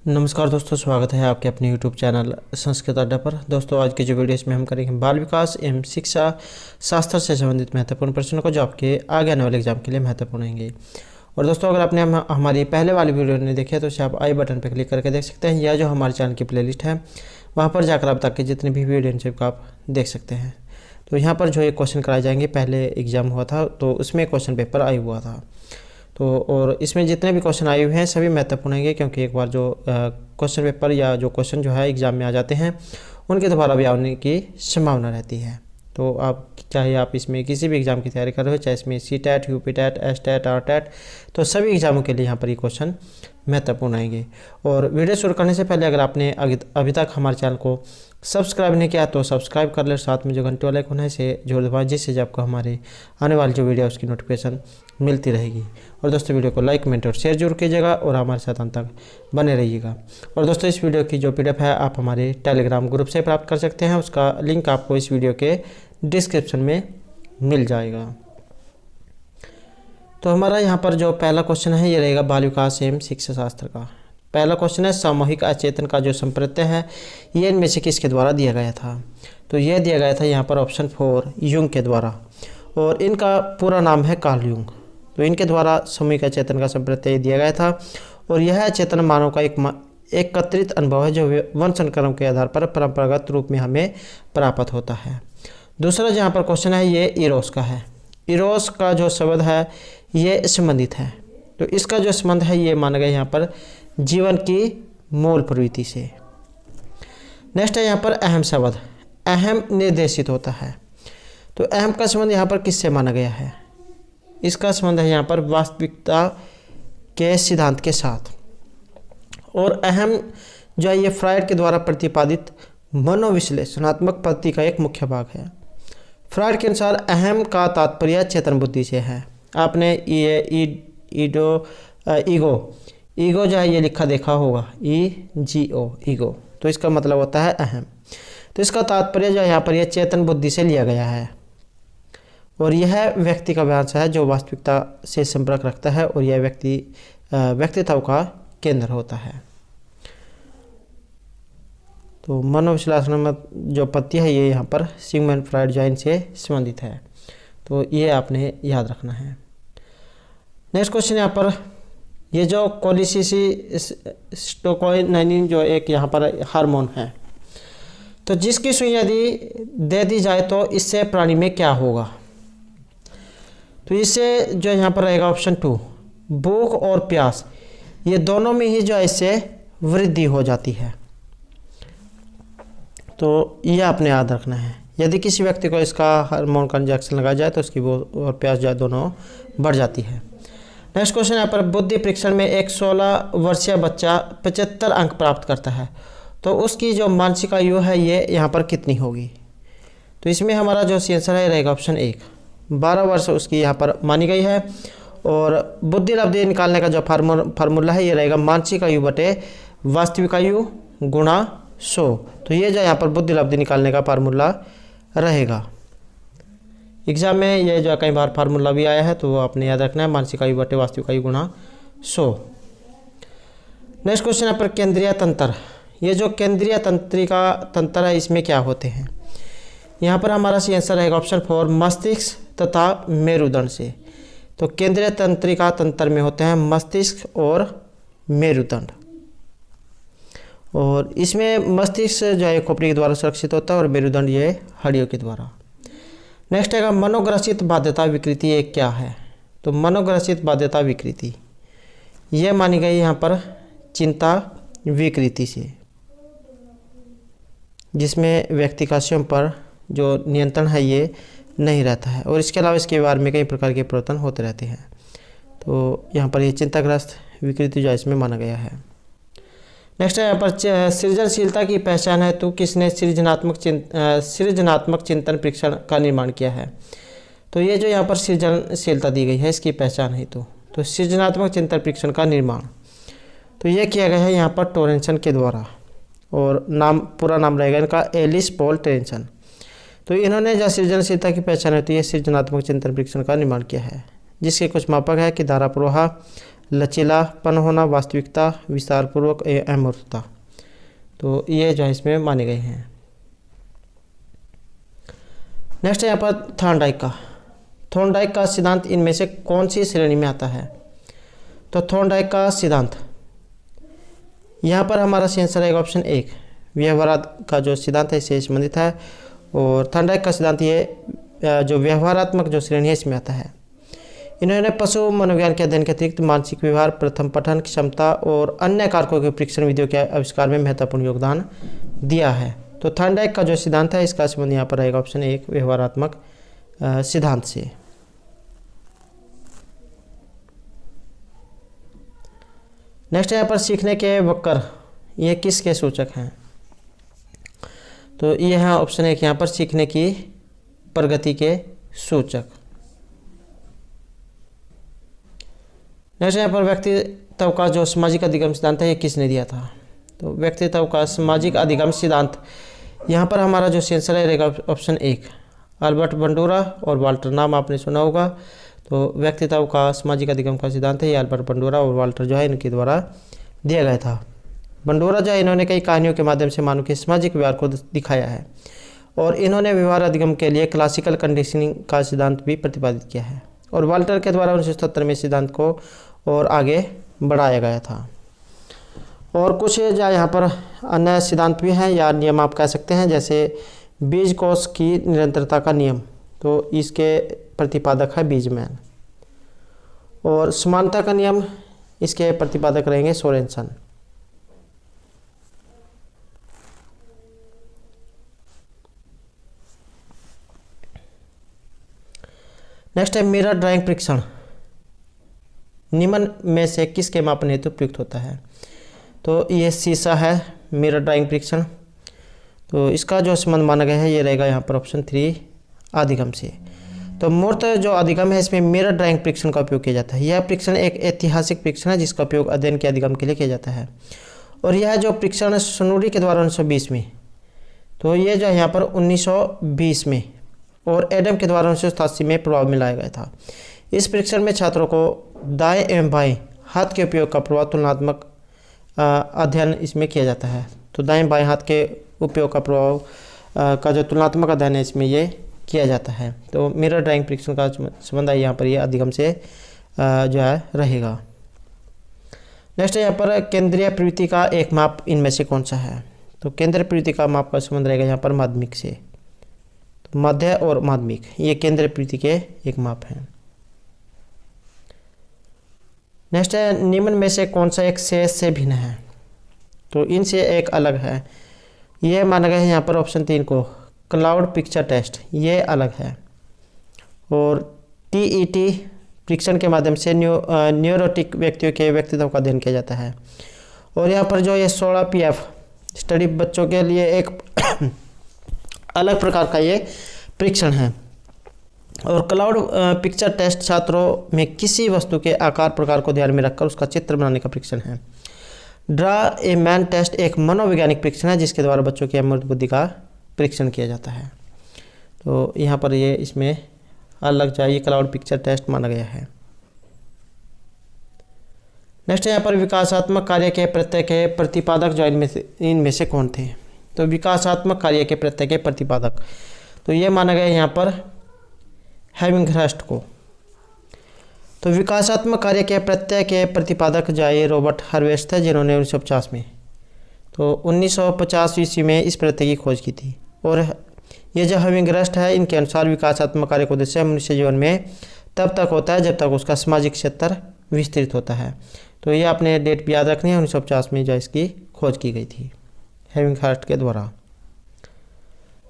नमस्कार दोस्तों, स्वागत है आपके अपने YouTube चैनल संस्कृत अड्डा पर। दोस्तों, आज के जो वीडियो इसमें हम करेंगे बाल विकास एवं शिक्षा शास्त्र से संबंधित महत्वपूर्ण प्रश्नों को, जो आपके आगे आने वाले एग्जाम के लिए महत्वपूर्ण होंगे। और दोस्तों, अगर आपने हमारी पहले वाली वीडियो नहीं देखी है तो उसे आप आई बटन पर क्लिक करके देख सकते हैं, या जो हमारे चैनल की प्लेलिस्ट है वहाँ पर जाकर आप तक के जितने भी वीडियो को आप देख सकते हैं। तो यहाँ पर जो एक क्वेश्चन कराए जाएंगे, पहले एग्जाम हुआ था तो उसमें क्वेश्चन पेपर आया हुआ था। तो और इसमें जितने भी क्वेश्चन आए हुए हैं सभी महत्वपूर्ण होंगे, क्योंकि एक बार जो क्वेश्चन पेपर या जो क्वेश्चन जो है एग्ज़ाम में आ जाते हैं उनके दोबारा भी आने की संभावना रहती है। तो आप चाहे आप इसमें किसी भी एग्ज़ाम की तैयारी कर रहे हो, चाहे इसमें CTET, UPTET, STET, RTET, तो सभी एग्ज़ामों के लिए यहाँ पर ये क्वेश्चन महत्वपूर्ण आएंगे। और वीडियो शुरू करने से पहले अगर आपने अभी तक हमारे चैनल को सब्सक्राइब नहीं किया तो सब्सक्राइब कर ले, साथ में जो घंटे वाला आइकन है इसे जोड़ दबाएं, जिससे आपको हमारे आने वाली जो वीडियो है उसकी नोटिफिकेशन मिलती रहेगी। और दोस्तों, वीडियो को लाइक, कमेंट और शेयर जरूर कीजिएगा और हमारे साथ अंत तक बने रहिएगा। और दोस्तों, इस वीडियो की जो PDF है आप हमारे टेलीग्राम ग्रुप से प्राप्त कर सकते हैं, उसका लिंक आपको इस वीडियो के डिस्क्रिप्शन में मिल जाएगा। तो हमारा यहाँ पर जो पहला क्वेश्चन है ये रहेगा बाल विकास एवं शिक्षा शास्त्र का। पहला क्वेश्चन है, सामूहिक अचेतन का जो संप्रत्यय है ये इनमें से किसके द्वारा दिया गया था? तो यह दिया गया था यहाँ पर ऑप्शन 4 युंग के द्वारा, और इनका पूरा नाम है कार्ल युंग। तो इनके द्वारा सामूहिक अचेतन का संप्रत्यय दिया गया था, और यह अचेतन मानव का एक एकत्रित अनुभव है जो वंशानुक्रम के आधार पर परंपरागत रूप में हमें प्राप्त होता है। दूसरा जहाँ पर क्वेश्चन है ये इरोस का है। इरोस का जो शब्द है ये संबंधित है, तो इसका जो संबंध है ये माना गया यहाँ पर जीवन की मूल प्रवृत्ति से। नेक्स्ट है यहाँ पर अहम शब्द, अहम निर्देशित होता है। तो अहम का संबंध यहाँ पर किससे माना गया है? इसका संबंध है यहाँ पर वास्तविकता के सिद्धांत के साथ। और अहम जो है ये फ्रायड के द्वारा प्रतिपादित मनोविश्लेषणात्मक पद्धति का एक मुख्य भाग है। फ्रायड के अनुसार अहम का तात्पर्य चेतन बुद्धि से है। आपने ये ईगो जो है ये लिखा देखा होगा, EGO ईगो, तो इसका मतलब होता है अहम। तो इसका तात्पर्य जो है यहाँ पर यह चेतन बुद्धि से लिया गया है, और यह व्यक्ति का वांछा है जो वास्तविकता से संपर्क रखता है, और यह व्यक्तित्व का केंद्र होता है। तो मनोविश्लेषणात्मक जो पद्धति है ये यहाँ पर सिगमंड फ्रायड जो इनसे संबंधित है, तो ये आपने याद रखना है। नेक्स्ट क्वेश्चन यहाँ पर ये जो कोलिसिसिस्टोकाइनिन जो एक यहाँ पर हार्मोन है, तो जिसकी सुई यदि दे दी जाए तो इससे प्राणी में क्या होगा? तो इससे जो यहाँ पर रहेगा ऑप्शन 2 भूख और प्यास, ये दोनों में ही जो है इससे वृद्धि हो जाती है। तो ये आपने याद रखना है। यदि किसी व्यक्ति को इसका हार्मोन का इंजेक्शन लगाया जाए तो उसकी भूख और प्यास जो है दोनों बढ़ जाती है। नेक्स्ट क्वेश्चन यहाँ पर बुद्धि परीक्षण में एक 16 वर्षीय बच्चा 75 अंक प्राप्त करता है, तो उसकी जो मानसिक आयु है ये यहाँ पर कितनी होगी? तो इसमें हमारा जो आंसर है रहेगा ऑप्शन 1 12 वर्ष उसकी यहाँ पर मानी गई है। और बुद्धि लब्धि निकालने का जो फार्मूला है ये रहेगा मानसिक आयु बटे वास्तविक आयु गुणा 100। तो ये जो यहाँ पर बुद्धि लब्धि निकालने का फार्मूला रहेगा। एग्जाम में ये जो कई बार फार्मूला भी आया है, तो वो आपने याद रखना है, मानसिक आयु बटे वास्तविक आयु गुणा 100। नेक्स्ट क्वेश्चन यहाँ पर केंद्रीय तंत्र, ये जो केंद्रीय तंत्रिका तंत्र है इसमें क्या होते हैं? यहाँ पर हमारा सही आंसर रहेगा ऑप्शन 4 मस्तिष्क तथा मेरुदंड से। तो केंद्रीय तंत्रिका तंत्र में होते हैं मस्तिष्क और मेरुदंड, और इसमें मस्तिष्क जो है खोपड़ी के द्वारा सुरक्षित होता है और मेरुदंड ये हड्डियों के द्वारा। नेक्स्ट है मनोग्रसित बाध्यता विकृति ये क्या है? तो मनोग्रसित बाध्यता विकृति ये मानी गई यहाँ पर चिंता विकृति से, जिसमें व्यक्ति का स्वयं पर जो नियंत्रण है ये नहीं रहता है, और इसके अलावा इसके बारे में कई प्रकार के परिवर्तन होते रहते हैं। तो यहाँ पर ये चिंताग्रस्त विकृति जो है इसमें माना गया है। नेक्स्ट है यहाँ पर सृजनशीलता की पहचान है, तो किसने सृजनात्मक चिंतन परीक्षण का निर्माण किया है? तो ये जो यहाँ पर सृजनशीलता दी गई है इसकी पहचान है तो सृजनात्मक चिंतन परीक्षण का निर्माण तो ये किया गया है यहाँ पर टोरेंसन के द्वारा, और पूरा नाम रहेगा इनका एलिस पॉल टोरेंसन। तो इन्होंने जो सृजनशीलता की पहचान होती है सृजनात्मक चिंतन परीक्षण का निर्माण किया है, जिसके कुछ मापक है कि धारा प्रवाह, लचीलापन होना, वास्तविकता, विस्तारपूर्वक, अमूर्तता। तो ये जो है इसमें माने गए हैं। नेक्स्ट है यहाँ पर थॉर्नडाइक का। थॉर्नडाइक का सिद्धांत इनमें से कौन सी श्रेणी में आता है? तो थॉर्नडाइक का सिद्धांत, यहाँ पर हमारा आंसर रहेगा ऑप्शन 1, व्यवहार का जो सिद्धांत है इससे संबंधित है। और थॉर्नडाइक का सिद्धांत ये जो व्यवहारात्मक जो श्रेणी है इसमें आता है। इन्होंने पशु मनोविज्ञान के अध्ययन के अतिरिक्त मानसिक व्यवहार, प्रथम पठन क्षमता और अन्य कारकों के परीक्षण विधियों के आविष्कार में महत्वपूर्ण योगदान दिया है। तो थॉर्नडाइक का जो सिद्धांत है इसका संबंध यहाँ पर रहेगा ऑप्शन 1, व्यवहारात्मक सिद्धांत से। नेक्स्ट यहाँ पर सीखने के वक्र, ये किसके सूचक हैं? तो ये है ऑप्शन 1 यहाँ पर सीखने की प्रगति के सूचक। नेक्स्ट यहाँ पर व्यक्तित्व का जो सामाजिक अधिगम सिद्धांत है ये किसने दिया था? तो व्यक्तित्व का सामाजिक अधिगम सिद्धांत, यहाँ पर हमारा जो आंसर रहेगा ऑप्शन 1, अल्बर्ट बंडूरा और वाल्टर, नाम आपने सुना होगा। तो व्यक्तित्व का सामाजिक अधिगम का सिद्धांत है ये अल्बर्ट बंडूरा और वाल्टर जो है इनके द्वारा दिया गया था। बंडूरा जो है इन्होंने कई कहानियों के माध्यम से मानव के सामाजिक व्यवहार को दिखाया है और इन्होंने व्यवहार अधिगम के लिए क्लासिकल कंडीशनिंग का सिद्धांत भी प्रतिपादित किया है। और वाल्टर के द्वारा 1977 में सिद्धांत को और आगे बढ़ाया गया था। और कुछ जो यहाँ पर अन्य सिद्धांत भी हैं या नियम आप कह सकते हैं, जैसे बीजकोश की निरंतरता का नियम, तो इसके प्रतिपादक है बीजमैन। और समानता का नियम, इसके प्रतिपादक रहेंगे सोरेनसन। नेक्स्ट है मिरर ड्राइंग परीक्षण, निम्न में से किसके मापन हेतु प्रयुक्त होता है? तो ये शीशा है मिरर ड्राइंग परीक्षण। तो इसका जो संबंध माना गया है ये रहेगा यहाँ पर ऑप्शन 3, अधिगम से। तो मूर्त जो अधिगम है इसमें मिरर ड्राइंग परीक्षण का उपयोग किया जाता है। यह परीक्षण एक ऐतिहासिक परीक्षण है जिसका उपयोग अध्ययन के अधिगम के लिए किया जाता है। और यह जो परीक्षण स्नूरी के द्वारा 1920 में, तो ये जो यहाँ पर 1920 में और एडम के द्वारा 1987 में प्रभाव में लाया गया था। इस परीक्षण में छात्रों को दाएं एवं बाएं हाथ के उपयोग का प्रभाव तुलनात्मक अध्ययन इसमें किया जाता है। तो दाएं बाएं हाथ के उपयोग का प्रभाव का जो तुलनात्मक अध्ययन है इसमें ये किया जाता है। तो मिरर ड्राइंग परीक्षण का संबंध है यहाँ पर ये अधिगम से जो है रहेगा। नेक्स्ट है यहाँ पर केंद्रीय प्रवृत्ति का एक माप इनमें से कौन सा है? तो केंद्रीय प्रवृत्ति का माप का संबंध रहेगा यहाँ पर माध्यमिक से। तो मध्य और माध्यमिक ये केंद्रीय प्रवृत्ति के एक माप हैं। नेक्स्ट है निम्न में से कौन सा एक शेष से भिन्न है? तो इनसे एक अलग है, ये माना गया है यहाँ पर ऑप्शन 3 को, क्लाउड पिक्चर टेस्ट, ये अलग है। और टीईटी परीक्षण के माध्यम से न्यूरोटिक व्यक्तियों के व्यक्तित्व का अध्ययन किया जाता है। और यहाँ पर जो ये 16 PF स्टडी बच्चों के लिए एक अलग प्रकार का ये परीक्षण है। और क्लाउड पिक्चर टेस्ट छात्रों में किसी वस्तु के आकार प्रकार को ध्यान में रखकर उसका चित्र बनाने का परीक्षण है। ड्रा ए मैन टेस्ट एक मनोवैज्ञानिक परीक्षण है जिसके द्वारा बच्चों की अमूर्त बुद्धि का परीक्षण किया जाता है। तो यहाँ पर ये इसमें अलग चाहिए क्लाउड पिक्चर टेस्ट माना गया है। नेक्स्ट यहाँ पर विकासात्मक कार्य के प्रत्यय के प्रतिपादक जो इनमें से कौन थे? तो विकासात्मक कार्य के प्रत्यय के प्रतिपादक, तो ये माना गया यहाँ पर हेविंगहर्स्ट को। तो विकासात्मक कार्य के प्रत्यय के प्रतिपादक जाए रॉबर्ट हार्वेस्ट थे जिन्होंने 1950 में, तो 1950 ईस्वी में इस प्रत्यय की खोज की थी। और ये जो हेविंगहर्स्ट है इनके अनुसार विकासात्मक कार्य का उद्देश्य मनुष्य जीवन में तब तक होता है जब तक उसका सामाजिक क्षेत्र विस्तृत होता है। तो ये आपने डेट भी याद रखनी है, 1950 में जो इसकी खोज की गई थी हेविंगहर्स्ट के द्वारा।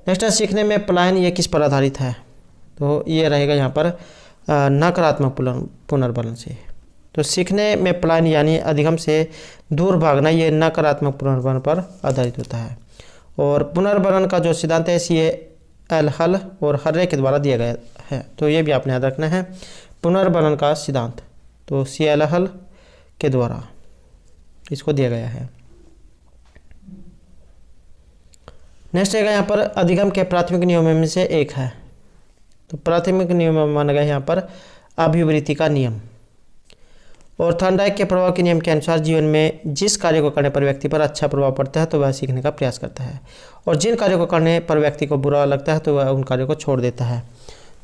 नेक्स्ट है सीखने में पलायन, ये किस पर आधारित है? तो ये रहेगा यहाँ पर नकारात्मक पुनर्बलन से। तो सीखने में पलायन यानी अधिगम से दूर भागना, ये नकारात्मक पुनर्बलन पर आधारित होता है। और पुनर्बलन का जो सिद्धांत है CL हल और हर्रे के द्वारा दिया गया है। तो ये भी आपने याद रखना है, पुनर्बलन का सिद्धांत तो CL हल के द्वारा इसको दिया गया है। नेक्स्ट रहेगा यहाँ पर अधिगम के प्राथमिक नियमों में से एक है। तो प्राथमिक नियम माना गया यहाँ पर अभिवृत्ति का नियम। और थॉर्नडाइक के प्रभाव के नियम के अनुसार जीवन में जिस कार्य को करने पर व्यक्ति पर अच्छा प्रभाव पड़ता है तो वह सीखने का प्रयास करता है, और जिन कार्यों को करने पर व्यक्ति को बुरा लगता है तो वह उन कार्यों को छोड़ देता है।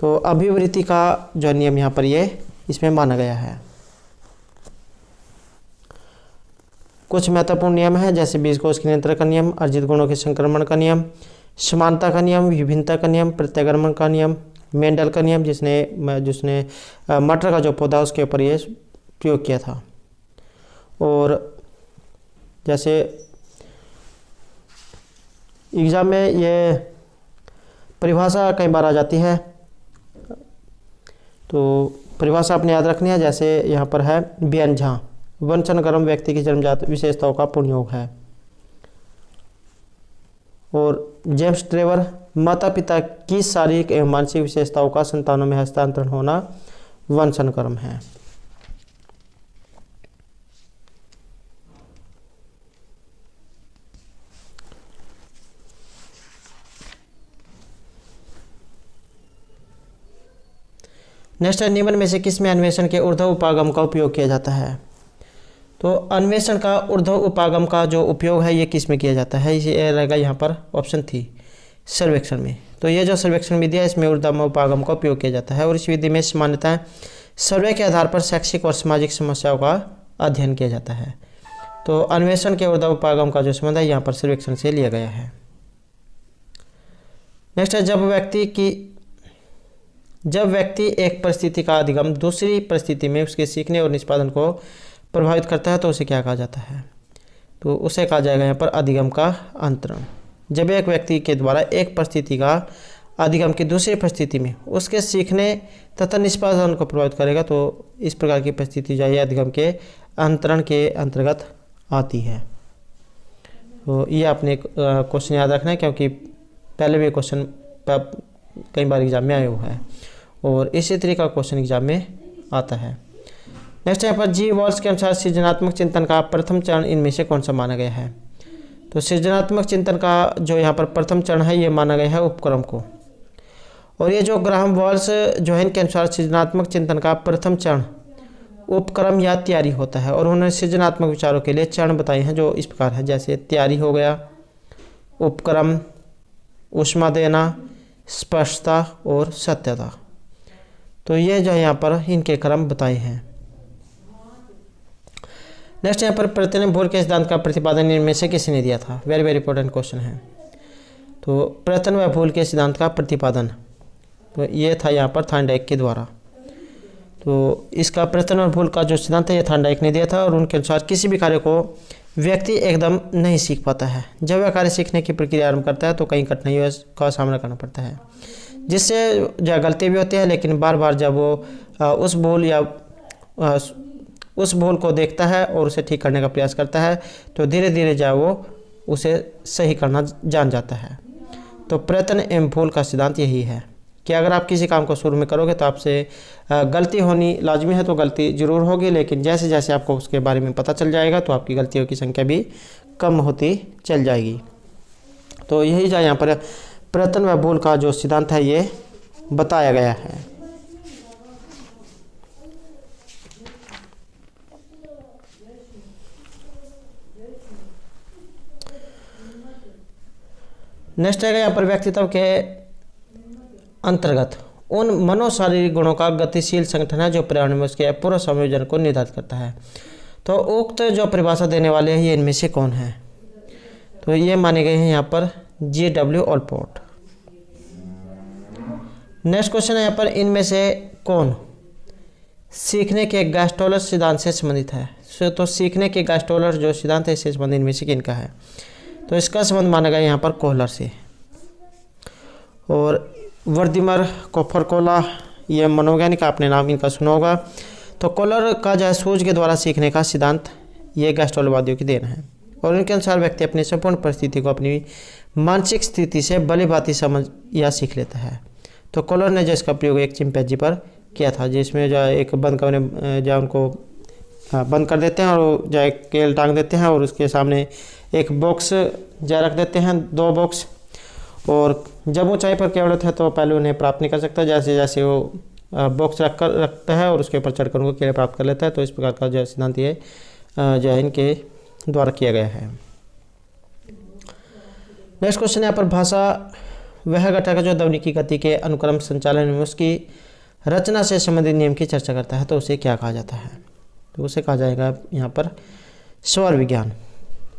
तो अभिवृत्ति का जो नियम यहाँ पर ये इसमें माना गया है। कुछ महत्वपूर्ण नियम है जैसे बीजकोश के नियंत्रण का नियम, अर्जित गुणों के संक्रमण का नियम, समानता का नियम, विभिन्नता का नियम, प्रत्यागमन का नियम, मेंडल का नियम जिसने मटर का जो पौधा उसके ऊपर ये प्रयोग किया था। और जैसे एग्जाम में ये परिभाषा कई बार आ जाती है, तो परिभाषा आपने याद रखनी है। जैसे यहाँ पर है व्यंझा, वंशनक्रम व्यक्ति की जन्मजात विशेषताओं का पूर्ण योग है। और जेम्स ट्रेवर, माता पिता की शारीरिक एवं मानसिक विशेषताओं का संतानों में हस्तांतरण होना वंशनक्रम है। नेक्स्ट है, निम्न में से किसमें अन्वेषण के ऊर्ध्व उपागम का उपयोग किया जाता है? तो अन्वेषण का ऊर्ध्व उपागम का जो उपयोग है ये किस में किया जाता है? ये रहेगा यहाँ पर ऑप्शन 3 सर्वेक्षण में। तो ये जो सर्वेक्षण विधि है इसमें ऊर्ध्व उपागम का उपयोग किया जाता है, और इस विधि में सामान्यतः सर्वे के आधार पर शैक्षिक और सामाजिक समस्याओं का अध्ययन किया जाता है। तो अन्वेषण के ऊर्ध्व उपागम का जो संबंध है यहाँ पर सर्वेक्षण से लिया गया है। नेक्स्ट है, जब व्यक्ति एक परिस्थिति का अधिगम दूसरी परिस्थिति में उसके सीखने और निष्पादन को प्रभावित करता है तो उसे क्या कहा जाता है? तो उसे कहा जाएगा यहाँ पर अधिगम का अंतरण। जब एक व्यक्ति के द्वारा एक परिस्थिति का अधिगम की दूसरी परिस्थिति में उसके सीखने तथा निष्पादन को प्रभावित करेगा तो इस प्रकार की परिस्थिति जो है अधिगम के अंतरण के अंतर्गत आती है। तो ये आपने क्वेश्चन याद रखना है क्योंकि पहले भी क्वेश्चन कई बार एग्जाम में आया हुआ है और इसी तरीके का क्वेश्चन एग्जाम में आता है। नेक्स्ट यहाँ पर जी वॉल्स के अनुसार सृजनात्मक चिंतन का प्रथम चरण इनमें से कौन सा माना गया है? तो सृजनात्मक चिंतन का जो यहाँ पर प्रथम चरण है ये माना गया है उपक्रम को। और ये जो ग्राहम वॉल्स जो है इनके अनुसार सृजनात्मक चिंतन का प्रथम चरण उपक्रम या तैयारी होता है, और उन्होंने सृजनात्मक विचारों के लिए चरण बताए हैं जो इस प्रकार है, जैसे तैयारी हो गया, उपक्रम, ऊष्मा देना, स्पष्टता और सत्यता। तो ये जो यहाँ पर इनके क्रम बताए हैं। नेक्स्ट यहाँ पर प्रत्यय भूल के सिद्धांत का प्रतिपादन इनमें से किसने दिया था? वेरी वेरी इंपॉर्टेंट क्वेश्चन है। तो प्रत्यय व भूल के सिद्धांत का प्रतिपादन तो ये था यहाँ पर थॉर्नडाइक के द्वारा। तो इसका प्रत्यय और भूल का जो सिद्धांत है ये थॉर्नडाइक ने दिया था, और उनके अनुसार किसी भी कार्य को व्यक्ति एकदम नहीं सीख पाता है। जब वह कार्य सीखने की प्रक्रिया आरंभ करता है तो कई कठिनाइयों का सामना करना पड़ता है, जिससे जो गलती भी होती है, लेकिन बार बार जब वो उस भूल को देखता है और उसे ठीक करने का प्रयास करता है तो धीरे धीरे जो वो उसे सही करना जान जाता है। तो प्रयत्न एवं भूल का सिद्धांत यही है कि अगर आप किसी काम को शुरू में करोगे तो आपसे गलती होनी लाजमी है, तो गलती ज़रूर होगी, लेकिन जैसे जैसे आपको उसके बारे में पता चल जाएगा तो आपकी गलतियों की संख्या भी कम होती चल जाएगी। तो यही जो यहाँ पर प्रयत्न व भूल का जो सिद्धांत है ये बताया गया है। नेक्स्ट है यहाँ पर व्यक्तित्व के अंतर्गत उन मनोशारीरिक गुणों का गतिशील संगठन है जो पर्यावरण में उसके पूर्ण संयोजन को निर्धारित करता है। तो उक्त जो परिभाषा देने वाले हैं ये इनमें से कौन है? तो ये माने गए हैं यहाँ पर G.W. ऑलपोर्ट। नेक्स्ट क्वेश्चन है यहाँ पर इनमें से कौन सीखने के गैस्टोलर सिद्धांत से संबंधित है? तो सीखने के गैस्टोलर जो सिद्धांत है इससे संबंधित इनमें से किनका है? तो इसका संबंध माना गया यहाँ पर कोहलर से। और वर्दिमर कोफरकोला ये मनोवैज्ञानिक आपने नाम इनका सुना होगा। तो कोहलर का जो है सूझ के द्वारा सीखने का सिद्धांत ये गैस्ट्रोलवादियों की देन है, और उनके अनुसार व्यक्ति अपनी संपूर्ण परिस्थिति को अपनी मानसिक स्थिति से भली भांति समझ या सीख लेता है। तो कोहलर ने जो इसका प्रयोग एक चिंपैंजी पर किया था, जिसमें जो एक बंद कमरे जो उनको बंद कर देते हैं और जो केल टांग देते हैं और उसके सामने एक बॉक्स जा रख देते हैं, 2 बॉक्स, और जब ऊंचाई पर केवल है तो पहले उन्हें प्राप्त नहीं कर सकता। जैसे जैसे वो बॉक्स रखता है और उसके ऊपर चढ़कर उनको केले प्राप्त कर लेता है। तो इस प्रकार का जो सिद्धांत ये जो है इनके द्वारा किया गया है। नेक्स्ट क्वेश्चन यहाँ पर भाषा वह घटक है जो ध्वनि की गति के अनुक्रम संचालन में उसकी रचना से संबंधित नियम की चर्चा करता है। तो उसे क्या कहा जाता है? तो उसे कहा जाएगा यहाँ पर स्वर विज्ञान।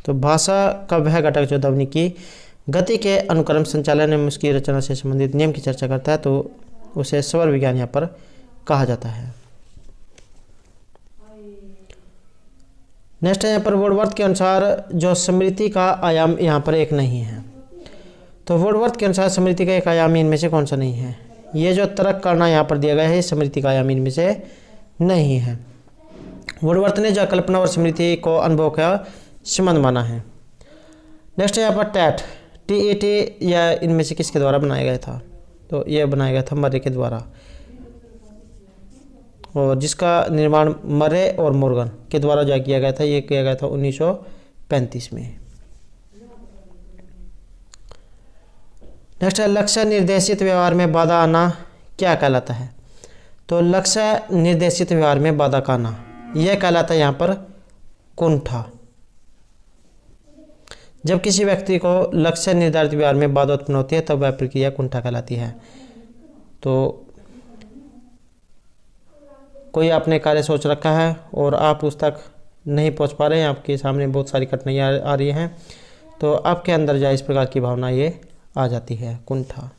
तो भाषा का वह घटक जो ध्वनि की गति के अनुक्रम संचालन में उसकी रचना से संबंधित नियम की चर्चा करता है, तो उसे स्वर विज्ञान यहाँ पर कहा जाता है। नेक्स्ट है यहाँ पर वुडवर्थ के अनुसार जो स्मृति का आयाम यहाँ पर एक नहीं है। तो वुडवर्थ के अनुसार स्मृति का एक आयाम इनमें से कौन सा नहीं है? ये जो तर्क करना यहाँ पर दिया गया है स्मृति का आयाम इनमें से नहीं है। वुडवर्थ ने जो कल्पना और स्मृति को अनुभव का संबंध माना है। नेक्स्ट है यहाँ पर टैट TET या इनमें से किसके द्वारा बनाया गया था? तो ये बनाया गया था मरे के द्वारा, और जिसका निर्माण मरे और मॉर्गन के द्वारा जो किया गया था, ये किया गया था 1935 में। नेक्स्ट है लक्ष्य निर्देशित व्यवहार में बाधा आना क्या कहलाता है? तो लक्ष्य निर्देशित व्यवहार में बाधा का आना यह कहलाता है यहाँ पर कुंठा। जब किसी व्यक्ति को लक्ष्य निर्धारित व्यवहार में बाधा उत्पन्न होती है तब वह प्रक्रिया कुंठा कहलाती है। तो कोई आपने कार्य सोच रखा है और आप उस तक नहीं पहुंच पा रहे हैं, आपके सामने बहुत सारी कठिनाइयाँ आ रही हैं, तो आपके अंदर जाए इस प्रकार की भावना ये आ जाती है, कुंठा।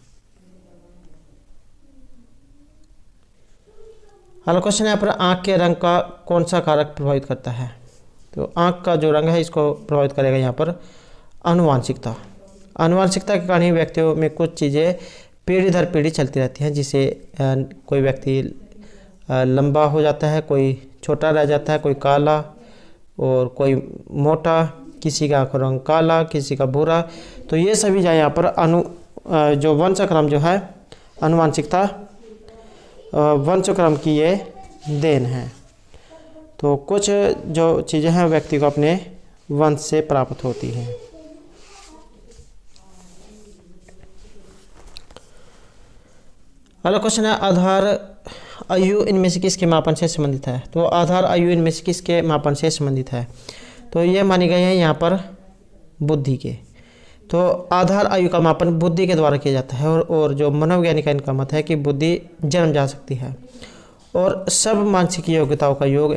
अगला क्वेश्चन यहाँ पर आँख के रंग का कौन सा कारक प्रभावित करता है? तो आँख का जो रंग है इसको प्रभावित करेगा यहाँ पर आनुवांशिकता। आनुवांशिकता के कारण ही व्यक्तियों में कुछ चीज़ें पीढ़ी दर पीढ़ी चलती रहती हैं, जिसे कोई व्यक्ति लंबा हो जाता है, कोई छोटा रह जाता है, कोई काला और कोई मोटा, किसी का रंग काला, किसी का भूरा। तो ये सभी जो है यहाँ पर जो वंशक्रम जो है आनुवांशिकता वंशक्रम की ये देन है। तो कुछ जो चीज़ें हैं व्यक्ति को अपने वंश से प्राप्त होती हैं। अगला क्वेश्चन है आधार आयु इनमें से किसके मापन से संबंधित है? तो आधार आयु इनमें से किसके मापन से संबंधित है? तो ये मानी गई है यहाँ पर बुद्धि के। तो आधार आयु का मापन बुद्धि के द्वारा किया जाता है, और जो मनोवैज्ञानिक का इनका मत है कि बुद्धि जन्म जा सकती है और सब मानसिक योग्यताओं का योग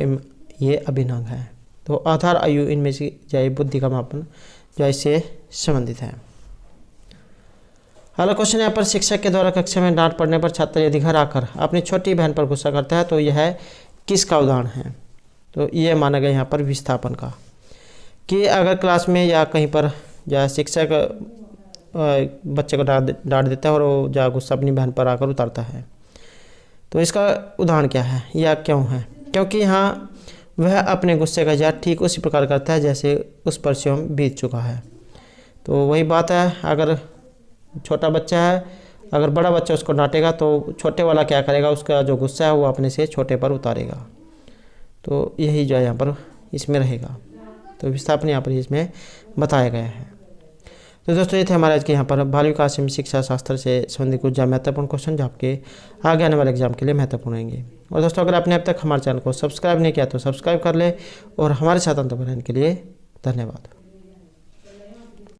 ये अभिन्न है। तो आधार आयु इनमें से जो बुद्धि का मापन जो इससे संबंधित है। अगला क्वेश्चन यहाँ पर शिक्षक के द्वारा कक्षा में डांट पड़ने पर छात्र यदि घर आकर अपनी छोटी बहन पर गुस्सा करता है तो यह किसका उदाहरण है? तो ये माना गया यहाँ पर विस्थापन का, कि अगर क्लास में या कहीं पर या शिक्षक बच्चे को डांट देता है और वो जा गुस्सा अपनी बहन पर आकर उतारता है, तो इसका उदाहरण क्या है या क्यों है? क्योंकि यहाँ वह अपने गुस्से का इजहार ठीक उसी प्रकार करता है जैसे उस पर स्वयं बीत चुका है। तो वही बात है, अगर छोटा बच्चा है, अगर बड़ा बच्चा उसको डांटेगा तो छोटे वाला क्या करेगा, उसका जो गुस्सा है वो अपने से छोटे पर उतारेगा। तो यही जो है यहाँ पर इसमें रहेगा। तो विस्थापन यहाँ पर इसमें बताया गया है। तो दोस्तों ये थे हमारे आज के यहाँ पर बाल विकास एवं शिक्षा शास्त्र से संबंधित कुछ महत्वपूर्ण क्वेश्चन जो आपके आगे आने वाले एग्जाम के लिए महत्वपूर्ण रहेंगे। और दोस्तों अगर आपने अब तक हमारे चैनल को सब्सक्राइब नहीं किया तो सब्सक्राइब कर ले, और हमारे साथ अंत रहने के लिए धन्यवाद।